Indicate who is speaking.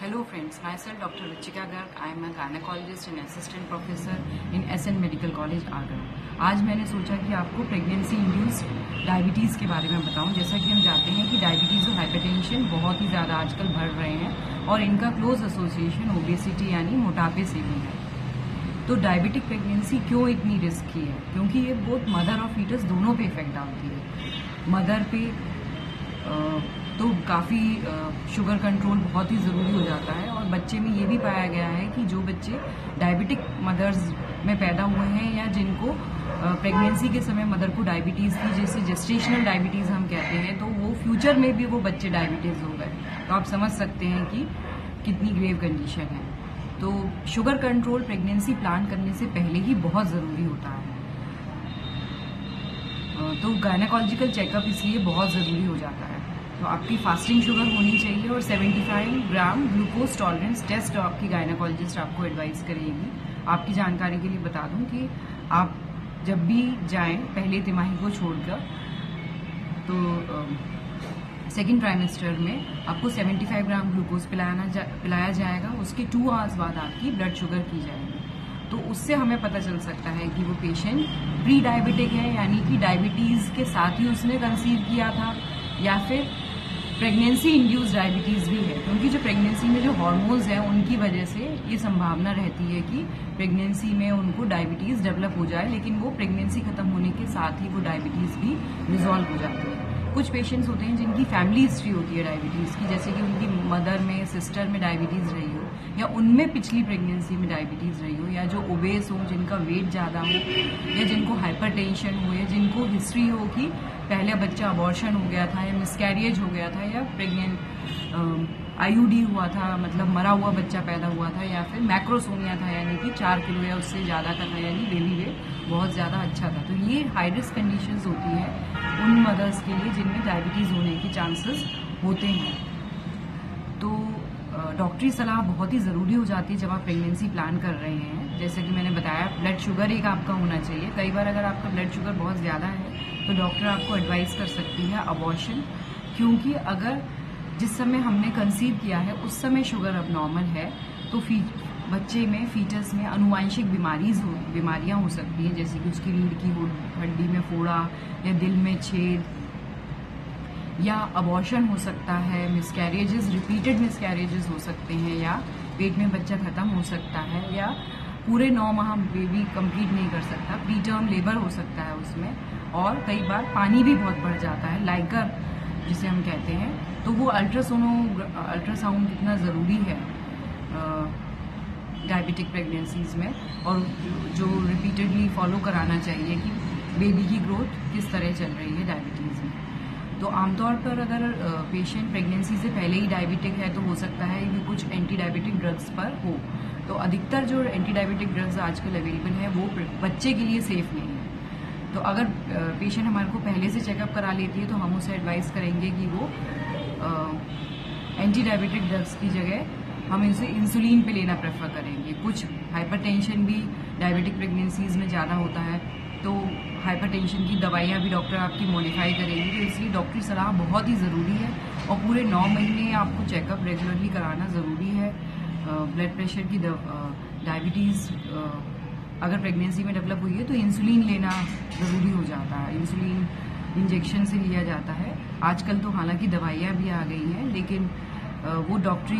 Speaker 1: Hello friends, myself Dr. Ruchika Garg. I am a gynecologist and assistant professor in SN Medical College Agra. आज मैंने सोचा कि आपको pregnancy induced diabetes के बारे में बताऊं। जैसा कि हम जानते हैं कि डायबिटीज़ और हाइपरटेंशन बहुत ही ज़्यादा आजकल बढ़ रहे हैं और इनका क्लोज एसोसिएशन ओबेसिटी यानी मोटापे से भी है। तो डायबिटिक प्रेगनेंसी क्यों इतनी रिस्की है? क्योंकि ये बोथ मदर और फीटस दोनों पे इफेक्ट डालती है। मदर पे तो काफ़ी शुगर कंट्रोल बहुत ही ज़रूरी हो जाता है और बच्चे में ये भी पाया गया है कि जो बच्चे डायबिटिक मदर्स में पैदा हुए हैं या जिनको प्रेगनेंसी के समय मदर को डायबिटीज़ थी, जैसे जेस्टेशनल डायबिटीज़ हम कहते हैं, तो वो फ्यूचर में भी वो बच्चे डायबिटीज़ हो गए। तो आप समझ सकते हैं कि कितनी ग्रेव कंडीशन है। तो शुगर कंट्रोल प्रेगनेंसी प्लान करने से पहले ही बहुत ज़रूरी होता है। तो गायनेकोलॉजिकल चेकअप इसलिए बहुत ज़रूरी हो जाता है। तो आपकी फास्टिंग शुगर होनी चाहिए और 75 ग्राम ग्लूकोज टॉलरेंस टेस्ट आपकी गायनेकोलॉजिस्ट आपको एडवाइस करेगी। आपकी जानकारी के लिए बता दूं कि आप जब भी जाएं पहले तिमाही को छोड़कर, तो सेकेंड ट्राइमेस्टर में आपको 75 ग्राम ग्लूकोज पिलाया जाएगा। उसके 2 आवर्स बाद आपकी ब्लड शुगर की जाएगी। तो उससे हमें पता चल सकता है कि वो पेशेंट प्री डायबिटिक है, यानी कि डायबिटीज़ के साथ ही उसने कंसीव किया था, या फिर प्रेगनेंसी इंड्यूस्ड डायबिटीज़ भी है। क्योंकि जो प्रेगनेंसी में जो हार्मोन्स हैं उनकी वजह से ये संभावना रहती है कि प्रेगनेंसी में उनको डायबिटीज़ डेवलप हो जाए, लेकिन वो प्रेगनेंसी खत्म होने के साथ ही वो डायबिटीज़ भी रिजॉल्व हो जाती है। कुछ पेशेंट्स होते हैं जिनकी फैमिली हिस्ट्री होती है डायबिटीज़ की, जैसे कि उनकी मदर में, सिस्टर में डायबिटीज़ रही हो, या उनमें पिछली प्रेगनेंसी में डायबिटीज़ रही हो, या जो ओबेस हो, जिनका वेट ज़्यादा हो, या जिनको हाइपरटेंशन हो, या जिनको हिस्ट्री हो कि पहले बच्चा अबॉर्शन हो गया था, या मिसकैरिएज हो गया था, या आईयूडी हुआ था, मतलब मरा हुआ बच्चा पैदा हुआ था, या फिर मैक्रोसोमिया था, यानी कि 4 किलो या उससे ज़्यादा का था, यानी बेबी वेट बहुत ज़्यादा अच्छा था। तो ये हाई रिस्क कंडीशंस होती हैं उन मदर्स के लिए जिनमें डायबिटीज़ होने के चांसेस होते हैं। तो डॉक्टरी सलाह बहुत ही ज़रूरी हो जाती है जब आप प्रेगनेंसी प्लान कर रहे हैं। जैसे कि मैंने बताया, ब्लड शुगर एक आपका होना चाहिए। कई बार अगर आपका ब्लड शुगर बहुत ज़्यादा है तो डॉक्टर आपको एडवाइस कर सकती है अबॉर्शन, क्योंकि अगर जिस समय हमने कंसीव किया है उस समय शुगर अब नॉर्मल है तो बच्चे में, फीटस में अनुवांशिक बीमारियां हो सकती हैं, जैसे कि उसकी रीढ़ की हड्डी में फोड़ा, या दिल में छेद, या अबॉर्शन हो सकता है, मिसकैरेजेस, रिपीटेड मिसकैरेजेस हो सकते हैं, या पेट में बच्चा खत्म हो सकता है, या पूरे 9 माह बेबी कंप्लीट नहीं कर सकता, प्री टर्म लेबर हो सकता है उसमें, और कई बार पानी भी बहुत बढ़ जाता है, लाइकर जिसे हम कहते हैं। तो वो अल्ट्रासाउंड कितना ज़रूरी है डायबिटिक प्रेगनेंसीज में, और जो रिपीटेडली फॉलो कराना चाहिए कि बेबी की ग्रोथ किस तरह चल रही है डायबिटीज़ में। तो आमतौर पर अगर पेशेंट प्रेगनेंसी से पहले ही डायबिटिक है तो हो सकता है कि कुछ एंटी डायबिटिक ड्रग्स पर हो। तो अधिकतर जो एंटी डायबिटिक ड्रग्स आजकल अवेलेबल है वो बच्चे के लिए सेफ नहीं है। तो अगर पेशेंट हमारे को पहले से चेकअप करा लेती है तो हम उसे एडवाइस करेंगे कि वो एंटी डायबिटिक ड्रग्स की जगह हम इसे इंसुलिन पे लेना प्रेफर करेंगे। कुछ हाइपरटेंशन भी डायबिटिक प्रेगनेंसीज में ज़्यादा होता है, तो हाइपरटेंशन की दवाइयाँ भी डॉक्टर आपकी मॉडिफाई करेंगे। तो इसलिए डॉक्टरी सलाह बहुत ही ज़रूरी है, और पूरे 9 महीने आपको चेकअप रेगुलरली कराना ज़रूरी है। ब्लड प्रेशर की डायबिटीज़ अगर प्रेगनेंसी में डेवलप हुई है तो इंसुलिन लेना ज़रूरी हो जाता है। इंसुलिन इंजेक्शन से लिया जाता है। आजकल तो हालांकि दवाइयाँ भी आ गई हैं, लेकिन वो डॉक्टरी